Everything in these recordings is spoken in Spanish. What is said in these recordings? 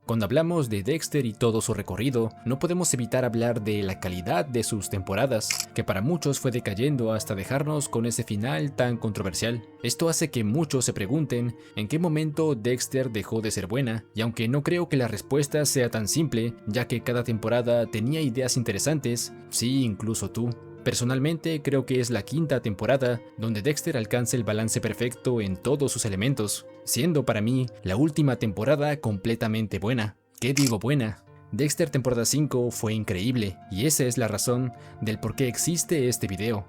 Cuando hablamos de Dexter y todo su recorrido, no podemos evitar hablar de la calidad de sus temporadas, que para muchos fue decayendo hasta dejarnos con ese final tan controversial. Esto hace que muchos se pregunten en qué momento Dexter dejó de ser buena, y aunque no creo que la respuesta sea tan simple, ya que cada temporada tenía ideas interesantes, sí, incluso tú. Personalmente creo que es la quinta temporada donde Dexter alcanza el balance perfecto en todos sus elementos, siendo para mí la última temporada completamente buena. ¿Qué digo buena? Dexter temporada 5 fue increíble y esa es la razón del por qué existe este video.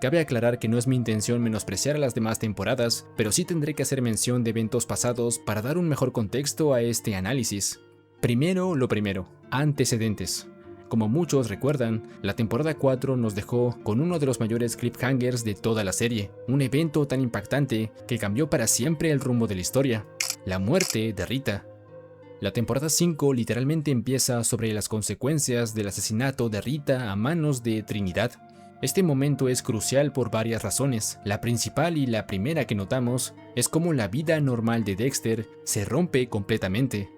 Cabe aclarar que no es mi intención menospreciar a las demás temporadas, pero sí tendré que hacer mención de eventos pasados para dar un mejor contexto a este análisis. Primero lo primero, antecedentes. Como muchos recuerdan, la temporada 4 nos dejó con uno de los mayores cliffhangers de toda la serie, un evento tan impactante que cambió para siempre el rumbo de la historia, la muerte de Rita. La temporada 5 literalmente empieza sobre las consecuencias del asesinato de Rita a manos de Trinidad. Este momento es crucial por varias razones. La principal y la primera que notamos es cómo la vida normal de Dexter se rompe completamente.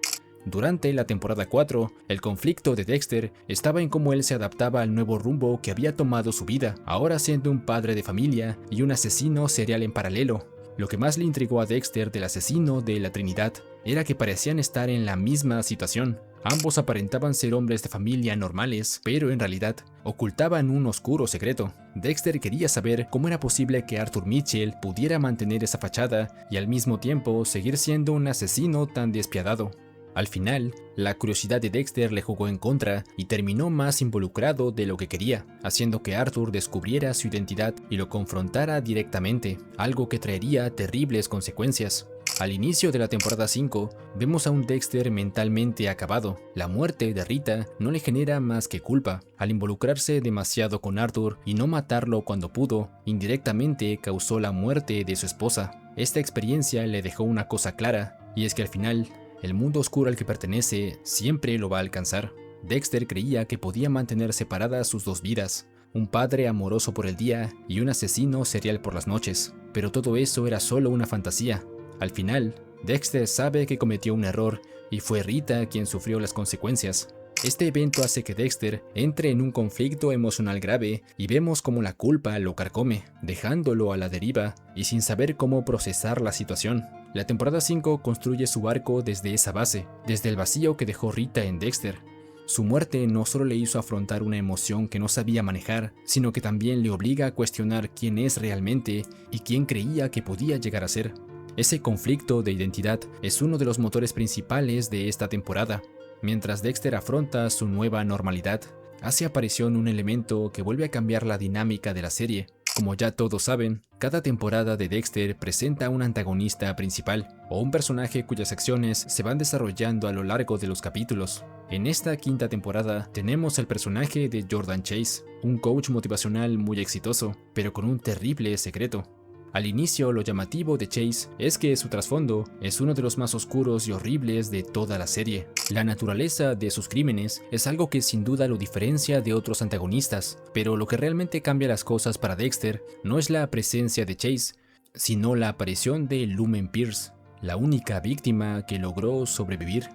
Durante la temporada 4, el conflicto de Dexter estaba en cómo él se adaptaba al nuevo rumbo que había tomado su vida, ahora siendo un padre de familia y un asesino serial en paralelo. Lo que más le intrigó a Dexter del asesino de la Trinidad era que parecían estar en la misma situación. Ambos aparentaban ser hombres de familia normales, pero en realidad ocultaban un oscuro secreto. Dexter quería saber cómo era posible que Arthur Mitchell pudiera mantener esa fachada y al mismo tiempo seguir siendo un asesino tan despiadado. Al final, la curiosidad de Dexter le jugó en contra y terminó más involucrado de lo que quería, haciendo que Arthur descubriera su identidad y lo confrontara directamente, algo que traería terribles consecuencias. Al inicio de la temporada 5, vemos a un Dexter mentalmente acabado. La muerte de Rita no le genera más que culpa. Al involucrarse demasiado con Arthur y no matarlo cuando pudo, indirectamente causó la muerte de su esposa. Esta experiencia le dejó una cosa clara, y es que al final, el mundo oscuro al que pertenece siempre lo va a alcanzar. Dexter creía que podía mantener separadas sus dos vidas, un padre amoroso por el día y un asesino serial por las noches, pero todo eso era solo una fantasía. Al final, Dexter sabe que cometió un error y fue Rita quien sufrió las consecuencias. Este evento hace que Dexter entre en un conflicto emocional grave y vemos cómo la culpa lo carcome, dejándolo a la deriva y sin saber cómo procesar la situación. La temporada 5 construye su arco desde esa base, desde el vacío que dejó Rita en Dexter. Su muerte no solo le hizo afrontar una emoción que no sabía manejar, sino que también le obliga a cuestionar quién es realmente y quién creía que podía llegar a ser. Ese conflicto de identidad es uno de los motores principales de esta temporada. Mientras Dexter afronta su nueva normalidad, hace aparición un elemento que vuelve a cambiar la dinámica de la serie. Como ya todos saben, cada temporada de Dexter presenta un antagonista principal, o un personaje cuyas acciones se van desarrollando a lo largo de los capítulos. En esta quinta temporada tenemos el personaje de Jordan Chase, un coach motivacional muy exitoso, pero con un terrible secreto. Al inicio, lo llamativo de Chase es que su trasfondo es uno de los más oscuros y horribles de toda la serie. La naturaleza de sus crímenes es algo que sin duda lo diferencia de otros antagonistas, pero lo que realmente cambia las cosas para Dexter no es la presencia de Chase, sino la aparición de Lumen Pierce, la única víctima que logró sobrevivir.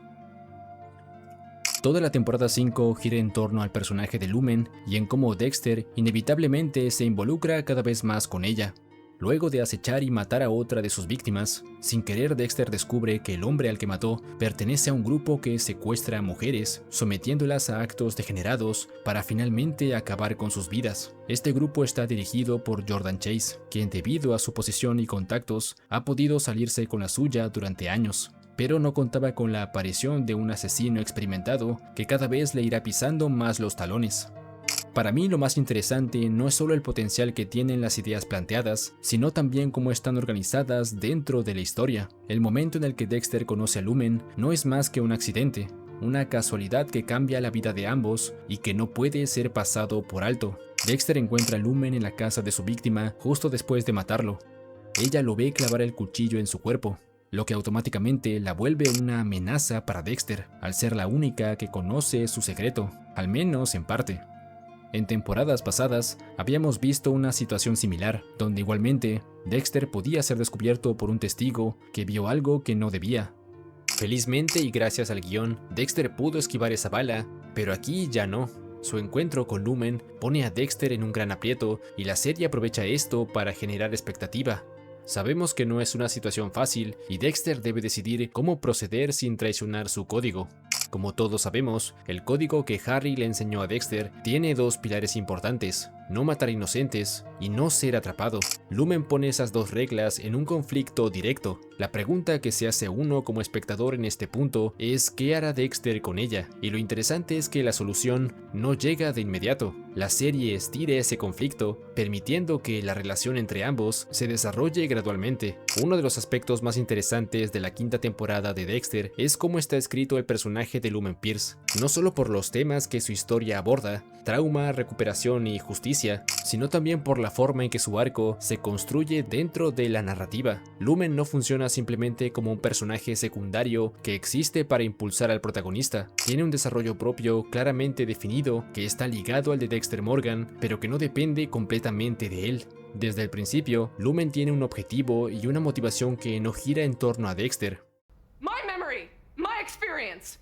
Toda la temporada 5 gira en torno al personaje de Lumen y en cómo Dexter inevitablemente se involucra cada vez más con ella. Luego de acechar y matar a otra de sus víctimas, sin querer Dexter descubre que el hombre al que mató pertenece a un grupo que secuestra a mujeres, sometiéndolas a actos degenerados para finalmente acabar con sus vidas. Este grupo está dirigido por Jordan Chase, quien debido a su posición y contactos ha podido salirse con la suya durante años, pero no contaba con la aparición de un asesino experimentado que cada vez le irá pisando más los talones. Para mí lo más interesante no es solo el potencial que tienen las ideas planteadas, sino también cómo están organizadas dentro de la historia. El momento en el que Dexter conoce a Lumen no es más que un accidente, una casualidad que cambia la vida de ambos y que no puede ser pasado por alto. Dexter encuentra a Lumen en la casa de su víctima justo después de matarlo. Ella lo ve clavar el cuchillo en su cuerpo, lo que automáticamente la vuelve una amenaza para Dexter, al ser la única que conoce su secreto, al menos en parte. En temporadas pasadas, habíamos visto una situación similar, donde igualmente Dexter podía ser descubierto por un testigo que vio algo que no debía. Felizmente y gracias al guión, Dexter pudo esquivar esa bala, pero aquí ya no. Su encuentro con Lumen pone a Dexter en un gran aprieto y la serie aprovecha esto para generar expectativa. Sabemos que no es una situación fácil y Dexter debe decidir cómo proceder sin traicionar su código. Como todos sabemos, el código que Harry le enseñó a Dexter tiene dos pilares importantes: no matar inocentes y no ser atrapado. Lumen pone esas dos reglas en un conflicto directo. La pregunta que se hace uno como espectador en este punto es ¿qué hará Dexter con ella? Y lo interesante es que la solución no llega de inmediato. La serie estira ese conflicto, permitiendo que la relación entre ambos se desarrolle gradualmente. Uno de los aspectos más interesantes de la quinta temporada de Dexter es cómo está escrito el personaje de Lumen Pierce, no solo por los temas que su historia aborda, trauma, recuperación y justicia, sino también por la forma en que su arco se construye dentro de la narrativa. Lumen no funciona simplemente como un personaje secundario que existe para impulsar al protagonista. Tiene un desarrollo propio claramente definido que está ligado al de Dexter Morgan, pero que no depende completamente de él. Desde el principio, Lumen tiene un objetivo y una motivación que no gira en torno a Dexter. My memory, my experience.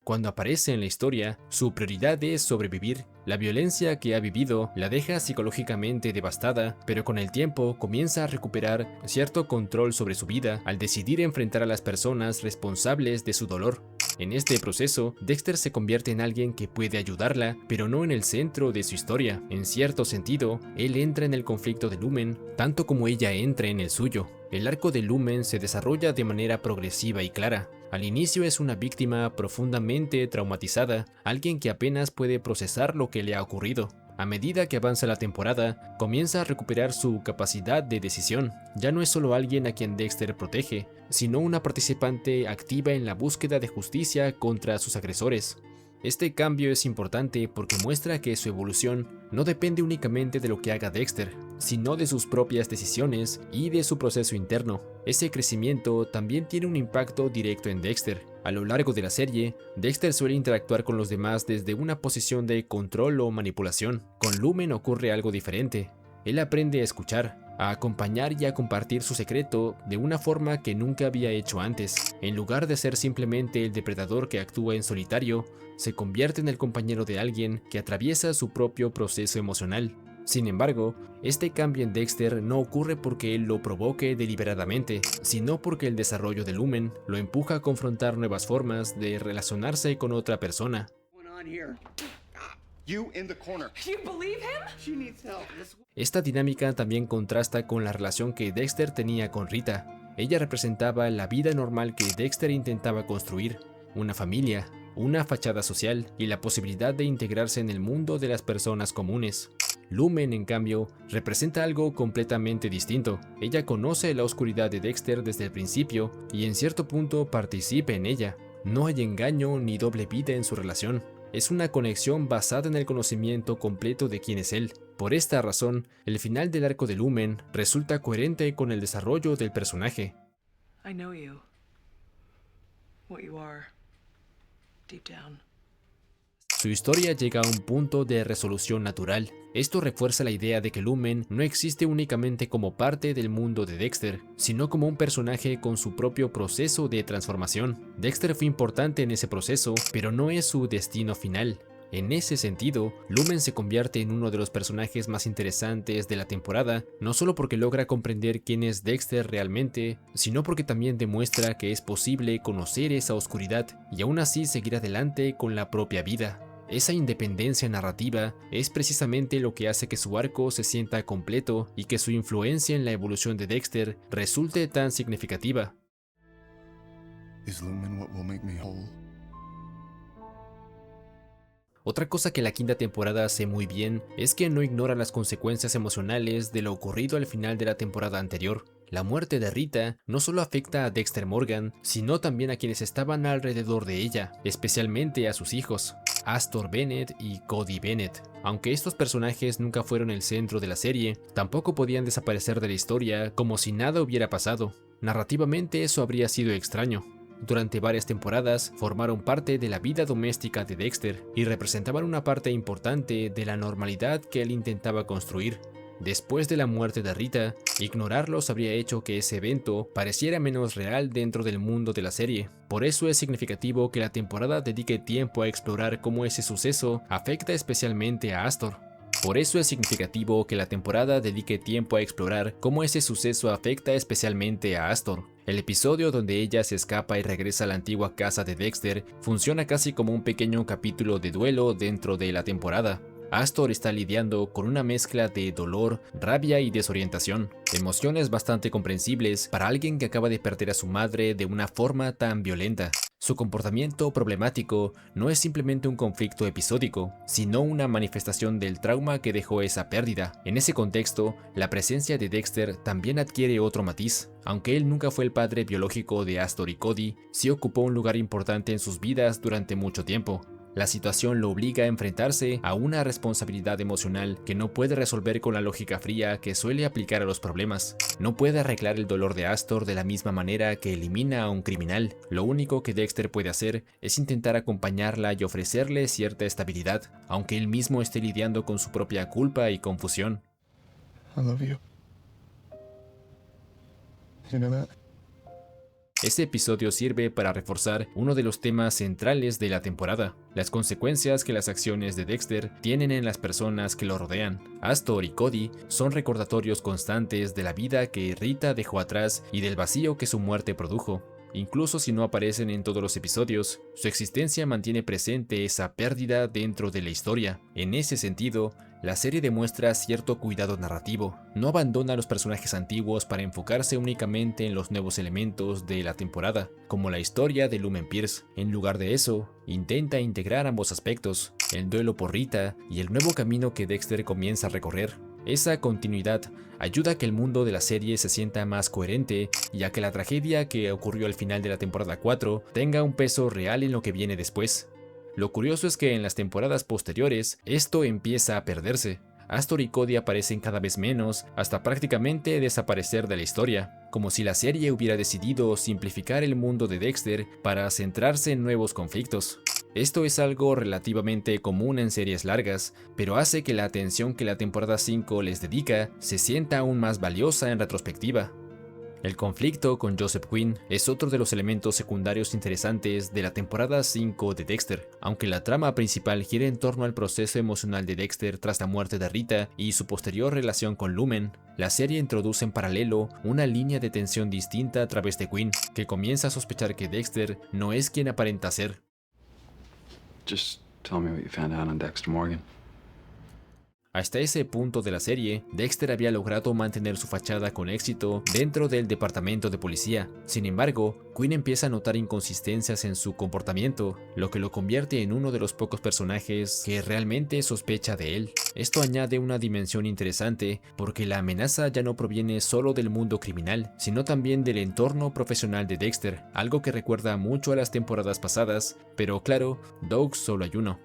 Cuando aparece en la historia, su prioridad es sobrevivir. La violencia que ha vivido la deja psicológicamente devastada, pero con el tiempo comienza a recuperar cierto control sobre su vida al decidir enfrentar a las personas responsables de su dolor. En este proceso, Dexter se convierte en alguien que puede ayudarla, pero no en el centro de su historia. En cierto sentido, él entra en el conflicto de Lumen, tanto como ella entra en el suyo. El arco de Lumen se desarrolla de manera progresiva y clara. Al inicio es una víctima profundamente traumatizada, alguien que apenas puede procesar lo que le ha ocurrido. A medida que avanza la temporada, comienza a recuperar su capacidad de decisión. Ya no es solo alguien a quien Dexter protege, sino una participante activa en la búsqueda de justicia contra sus agresores. Este cambio es importante porque muestra que su evolución no depende únicamente de lo que haga Dexter, sino de sus propias decisiones y de su proceso interno. Ese crecimiento también tiene un impacto directo en Dexter. A lo largo de la serie, Dexter suele interactuar con los demás desde una posición de control o manipulación. Con Lumen ocurre algo diferente. Él aprende a escuchar, a acompañar y a compartir su secreto de una forma que nunca había hecho antes. En lugar de ser simplemente el depredador que actúa en solitario, se convierte en el compañero de alguien que atraviesa su propio proceso emocional. Sin embargo, este cambio en Dexter no ocurre porque él lo provoque deliberadamente, sino porque el desarrollo de Lumen lo empuja a confrontar nuevas formas de relacionarse con otra persona. Esta dinámica también contrasta con la relación que Dexter tenía con Rita. Ella representaba la vida normal que Dexter intentaba construir, una familia, una fachada social y la posibilidad de integrarse en el mundo de las personas comunes. Lumen, en cambio, representa algo completamente distinto. Ella conoce la oscuridad de Dexter desde el principio y en cierto punto participa en ella. No hay engaño ni doble vida en su relación. Es una conexión basada en el conocimiento completo de quién es él. Por esta razón, el final del arco de Lumen resulta coherente con el desarrollo del personaje. I know you. What you are. Deep down. Su historia llega a un punto de resolución natural. Esto refuerza la idea de que Lumen no existe únicamente como parte del mundo de Dexter, sino como un personaje con su propio proceso de transformación. Dexter fue importante en ese proceso, pero no es su destino final. En ese sentido, Lumen se convierte en uno de los personajes más interesantes de la temporada, no solo porque logra comprender quién es Dexter realmente, sino porque también demuestra que es posible conocer esa oscuridad y aún así seguir adelante con la propia vida. Esa independencia narrativa es precisamente lo que hace que su arco se sienta completo y que su influencia en la evolución de Dexter resulte tan significativa. Is Lumen what will make me whole? Otra cosa que la quinta temporada hace muy bien es que no ignora las consecuencias emocionales de lo ocurrido al final de la temporada anterior. La muerte de Rita no solo afecta a Dexter Morgan, sino también a quienes estaban alrededor de ella, especialmente a sus hijos, Astor Bennett y Cody Bennett. Aunque estos personajes nunca fueron el centro de la serie, tampoco podían desaparecer de la historia como si nada hubiera pasado. Narrativamente eso habría sido extraño. Durante varias temporadas formaron parte de la vida doméstica de Dexter y representaban una parte importante de la normalidad que él intentaba construir. Después de la muerte de Rita, ignorarlos habría hecho que ese evento pareciera menos real dentro del mundo de la serie. Por eso es significativo que la temporada dedique tiempo a explorar cómo ese suceso afecta especialmente a Astor. Por eso es significativo que la temporada dedique tiempo a explorar cómo ese suceso afecta especialmente a Astor. El episodio donde ella se escapa y regresa a la antigua casa de Dexter funciona casi como un pequeño capítulo de duelo dentro de la temporada. Astor está lidiando con una mezcla de dolor, rabia y desorientación, emociones bastante comprensibles para alguien que acaba de perder a su madre de una forma tan violenta. Su comportamiento problemático no es simplemente un conflicto episódico, sino una manifestación del trauma que dejó esa pérdida. En ese contexto, la presencia de Dexter también adquiere otro matiz. Aunque él nunca fue el padre biológico de Astor y Cody, sí ocupó un lugar importante en sus vidas durante mucho tiempo. La situación lo obliga a enfrentarse a una responsabilidad emocional que no puede resolver con la lógica fría que suele aplicar a los problemas. No puede arreglar el dolor de Astor de la misma manera que elimina a un criminal. Lo único que Dexter puede hacer es intentar acompañarla y ofrecerle cierta estabilidad, aunque él mismo esté lidiando con su propia culpa y confusión. I love you. You know that? Este episodio sirve para reforzar uno de los temas centrales de la temporada, las consecuencias que las acciones de Dexter tienen en las personas que lo rodean. Astor y Cody son recordatorios constantes de la vida que Rita dejó atrás y del vacío que su muerte produjo. Incluso si no aparecen en todos los episodios, su existencia mantiene presente esa pérdida dentro de la historia. En ese sentido, la serie demuestra cierto cuidado narrativo. No abandona a los personajes antiguos para enfocarse únicamente en los nuevos elementos de la temporada, como la historia de Lumen Pierce. En lugar de eso, intenta integrar ambos aspectos, el duelo por Rita y el nuevo camino que Dexter comienza a recorrer. Esa continuidad ayuda a que el mundo de la serie se sienta más coherente y a que la tragedia que ocurrió al final de la temporada 4 tenga un peso real en lo que viene después. Lo curioso es que en las temporadas posteriores, esto empieza a perderse. Astor y Cody aparecen cada vez menos, hasta prácticamente desaparecer de la historia, como si la serie hubiera decidido simplificar el mundo de Dexter para centrarse en nuevos conflictos. Esto es algo relativamente común en series largas, pero hace que la atención que la temporada 5 les dedica se sienta aún más valiosa en retrospectiva. El conflicto con Joseph Quinn es otro de los elementos secundarios interesantes de la temporada 5 de Dexter. Aunque la trama principal gira en torno al proceso emocional de Dexter tras la muerte de Rita y su posterior relación con Lumen, la serie introduce en paralelo una línea de tensión distinta a través de Quinn, que comienza a sospechar que Dexter no es quien aparenta ser. Just tell me what you found out on Dexter Morgan. Hasta ese punto de la serie, Dexter había logrado mantener su fachada con éxito dentro del departamento de policía. Sin embargo, Quinn empieza a notar inconsistencias en su comportamiento, lo que lo convierte en uno de los pocos personajes que realmente sospecha de él. Esto añade una dimensión interesante porque la amenaza ya no proviene solo del mundo criminal, sino también del entorno profesional de Dexter, algo que recuerda mucho a las temporadas pasadas, pero claro, Dogs solo hay uno.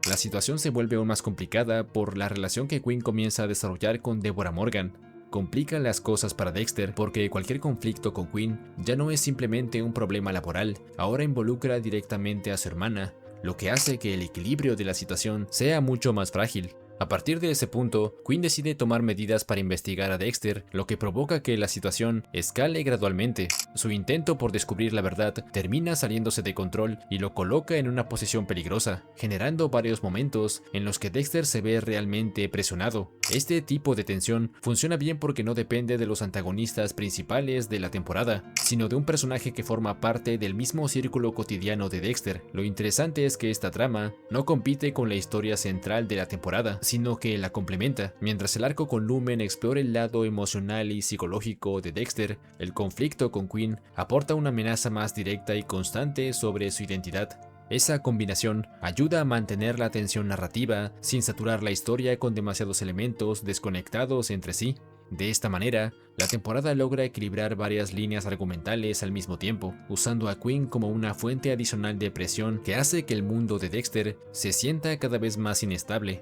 La situación se vuelve aún más complicada por la relación que Quinn comienza a desarrollar con Deborah Morgan. Complica las cosas para Dexter porque cualquier conflicto con Quinn ya no es simplemente un problema laboral, ahora involucra directamente a su hermana, lo que hace que el equilibrio de la situación sea mucho más frágil. A partir de ese punto, Quinn decide tomar medidas para investigar a Dexter, lo que provoca que la situación escale gradualmente. Su intento por descubrir la verdad termina saliéndose de control y lo coloca en una posición peligrosa, generando varios momentos en los que Dexter se ve realmente presionado. Este tipo de tensión funciona bien porque no depende de los antagonistas principales de la temporada, sino de un personaje que forma parte del mismo círculo cotidiano de Dexter. Lo interesante es que esta trama no compite con la historia central de la temporada, sino que la complementa. Mientras el arco con Lumen explora el lado emocional y psicológico de Dexter, el conflicto con Quinn aporta una amenaza más directa y constante sobre su identidad. Esa combinación ayuda a mantener la tensión narrativa sin saturar la historia con demasiados elementos desconectados entre sí. De esta manera, la temporada logra equilibrar varias líneas argumentales al mismo tiempo, usando a Quinn como una fuente adicional de presión que hace que el mundo de Dexter se sienta cada vez más inestable.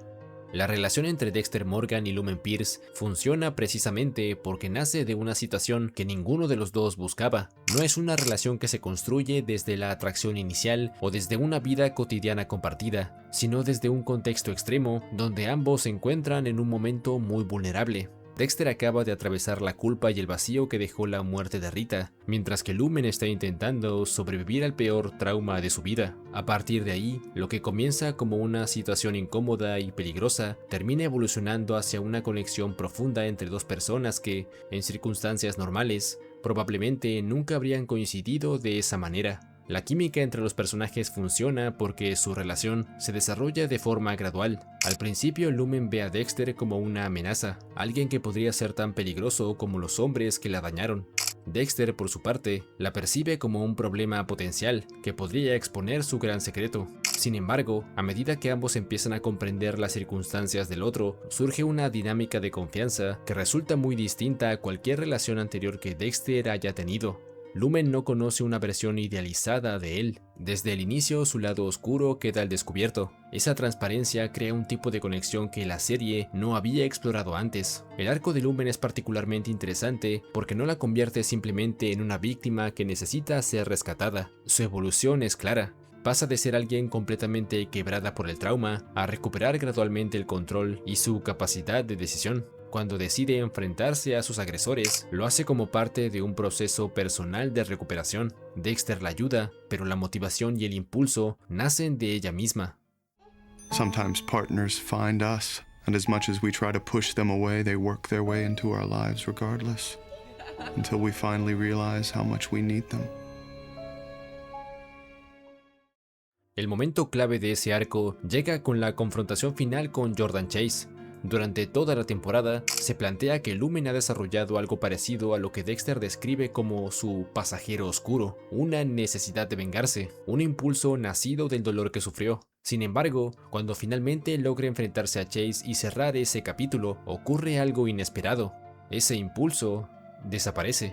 La relación entre Dexter Morgan y Lumen Pierce funciona precisamente porque nace de una situación que ninguno de los dos buscaba. No es una relación que se construye desde la atracción inicial o desde una vida cotidiana compartida, sino desde un contexto extremo donde ambos se encuentran en un momento muy vulnerable. Dexter acaba de atravesar la culpa y el vacío que dejó la muerte de Rita, mientras que Lumen está intentando sobrevivir al peor trauma de su vida. A partir de ahí, lo que comienza como una situación incómoda y peligrosa, termina evolucionando hacia una conexión profunda entre dos personas que, en circunstancias normales, probablemente nunca habrían coincidido de esa manera. La química entre los personajes funciona porque su relación se desarrolla de forma gradual. Al principio, Lumen ve a Dexter como una amenaza, alguien que podría ser tan peligroso como los hombres que la dañaron. Dexter, por su parte, la percibe como un problema potencial que podría exponer su gran secreto. Sin embargo, a medida que ambos empiezan a comprender las circunstancias del otro, surge una dinámica de confianza que resulta muy distinta a cualquier relación anterior que Dexter haya tenido. Lumen no conoce una versión idealizada de él. Desde el inicio, su lado oscuro queda al descubierto. Esa transparencia crea un tipo de conexión que la serie no había explorado antes. El arco de Lumen es particularmente interesante porque no la convierte simplemente en una víctima que necesita ser rescatada. Su evolución es clara. Pasa de ser alguien completamente quebrada por el trauma a recuperar gradualmente el control y su capacidad de decisión. Cuando decide enfrentarse a sus agresores, lo hace como parte de un proceso personal de recuperación. Dexter la ayuda, pero la motivación y el impulso nacen de ella misma. Sometimes partners find us, and as much as we try to push them away, they work their way into our lives regardless, until we finally realize how much we need them. El momento clave de ese arco llega con la confrontación final con Jordan Chase. Durante toda la temporada, se plantea que Lumen ha desarrollado algo parecido a lo que Dexter describe como su pasajero oscuro, una necesidad de vengarse, un impulso nacido del dolor que sufrió. Sin embargo, cuando finalmente logra enfrentarse a Chase y cerrar ese capítulo, ocurre algo inesperado. Ese impulso desaparece.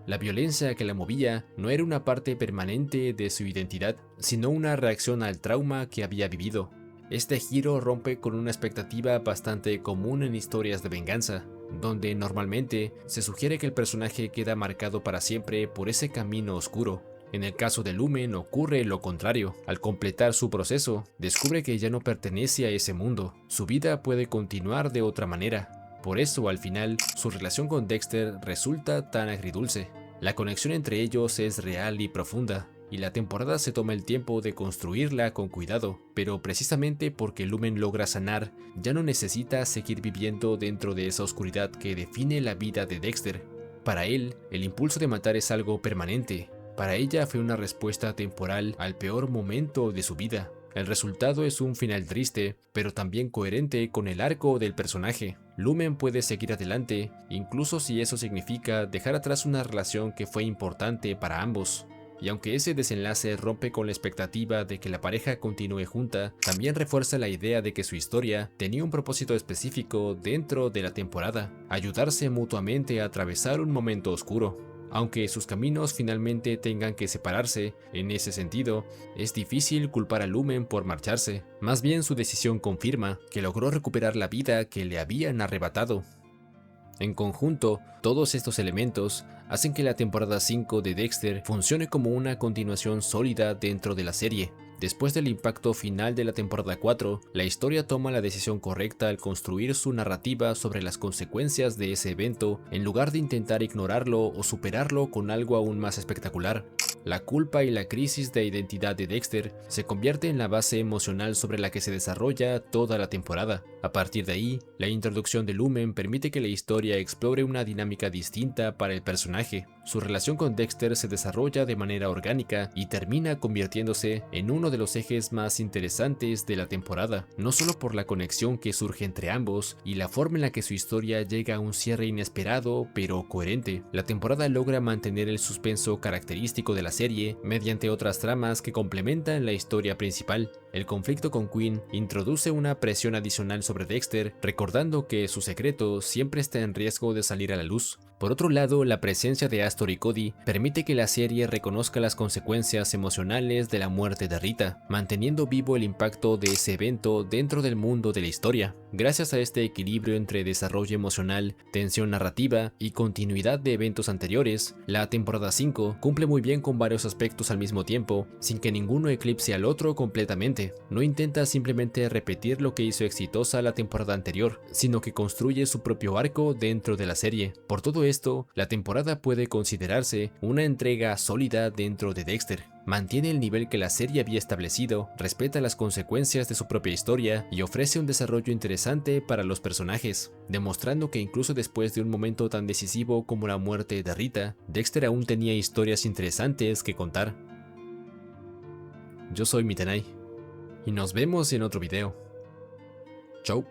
La violencia que la movía no era una parte permanente de su identidad, sino una reacción al trauma que había vivido. Este giro rompe con una expectativa bastante común en historias de venganza, donde normalmente se sugiere que el personaje queda marcado para siempre por ese camino oscuro. En el caso de Lumen ocurre lo contrario. Al completar su proceso, descubre que ya no pertenece a ese mundo. Su vida puede continuar de otra manera. Por eso, al final, su relación con Dexter resulta tan agridulce. La conexión entre ellos es real y profunda, y la temporada se toma el tiempo de construirla con cuidado, pero precisamente porque Lumen logra sanar, ya no necesita seguir viviendo dentro de esa oscuridad que define la vida de Dexter. Para él, el impulso de matar es algo permanente. Para ella fue una respuesta temporal al peor momento de su vida. El resultado es un final triste, pero también coherente con el arco del personaje. Lumen puede seguir adelante, incluso si eso significa dejar atrás una relación que fue importante para ambos. Y aunque ese desenlace rompe con la expectativa de que la pareja continúe junta, también refuerza la idea de que su historia tenía un propósito específico dentro de la temporada: ayudarse mutuamente a atravesar un momento oscuro. Aunque sus caminos finalmente tengan que separarse, en ese sentido, es difícil culpar a Lumen por marcharse. Más bien, su decisión confirma que logró recuperar la vida que le habían arrebatado. En conjunto, todos estos elementos hacen que la temporada 5 de Dexter funcione como una continuación sólida dentro de la serie. Después del impacto final de la temporada 4, la historia toma la decisión correcta al construir su narrativa sobre las consecuencias de ese evento, en lugar de intentar ignorarlo o superarlo con algo aún más espectacular. La culpa y la crisis de identidad de Dexter se convierte en la base emocional sobre la que se desarrolla toda la temporada. A partir de ahí, la introducción de Lumen permite que la historia explore una dinámica distinta para el personaje. Su relación con Dexter se desarrolla de manera orgánica y termina convirtiéndose en uno de los ejes más interesantes de la temporada, no solo por la conexión que surge entre ambos y la forma en la que su historia llega a un cierre inesperado pero coherente. La temporada logra mantener el suspenso característico de la serie mediante otras tramas que complementan la historia principal. El conflicto con Quinn introduce una presión adicional sobre Dexter, recordando que su secreto siempre está en riesgo de salir a la luz. Por otro lado, la presencia de Astor y Cody permite que la serie reconozca las consecuencias emocionales de la muerte de Rita, manteniendo vivo el impacto de ese evento dentro del mundo de la historia. Gracias a este equilibrio entre desarrollo emocional, tensión narrativa y continuidad de eventos anteriores, la temporada 5 cumple muy bien con varios aspectos al mismo tiempo, sin que ninguno eclipse al otro completamente. No intenta simplemente repetir lo que hizo exitosa la temporada anterior, sino que construye su propio arco dentro de la serie. Por todo esto, la temporada puede considerarse una entrega sólida dentro de Dexter. Mantiene el nivel que la serie había establecido, respeta las consecuencias de su propia historia y ofrece un desarrollo interesante para los personajes, demostrando que incluso después de un momento tan decisivo como la muerte de Rita, Dexter aún tenía historias interesantes que contar. Yo soy Mitenai, y nos vemos en otro video. Chau.